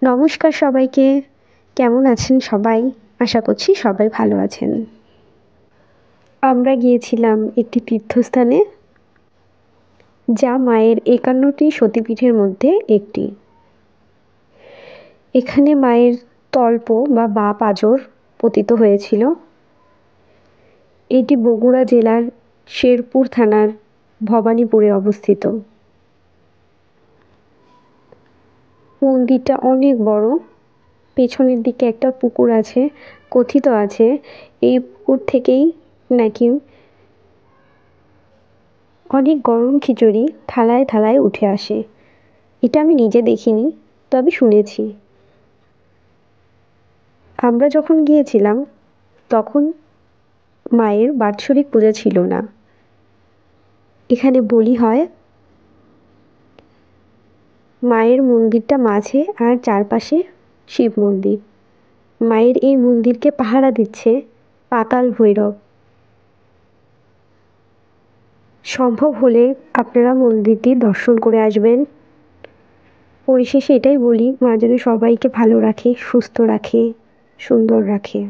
নমস্কার সবাইকে। কেমন আছেন সবাই? আশা করছি সবাই ভালো আছেন। আমরা গিয়েছিলাম একটি তীর্থস্থানে, যা মায়ের ৫১টি সতীপীঠের মধ্যে একটি। এখানে মায়ের তল্প বা বাঁ পাঁজর পতিত হয়েছিল। এটি বগুড়া জেলার শেরপুর থানার ভবানীপুরে অবস্থিত। মন্দিরটা অনেক বড়। পেছনের দিকে একটা পুকুর আছে। কথিত আছে এই পুকুর থেকেই নাকি অনেক গরম খিচুড়ি থালায় থালায় উঠে আসে। এটা আমি নিজে দেখিনি, তবে শুনেছি। আমরা যখন গিয়েছিলাম তখন মায়ের বাৎসরিক পূজা ছিল না। এখানে বলি হয়। মায়ের মন্দিরটা মাঝে আর চারপাশে শিব মন্দির। মায়ের এই মন্দিরকে পাহারা দিচ্ছে পাতাল ভৈরব। সম্ভব হলে আপনারা মন্দিরটি দর্শন করে আসবেন। পরিশেষে এটাই বলি, মা যেন সবাইকে ভালো রাখে, সুস্থ রাখে, সুন্দর রাখে।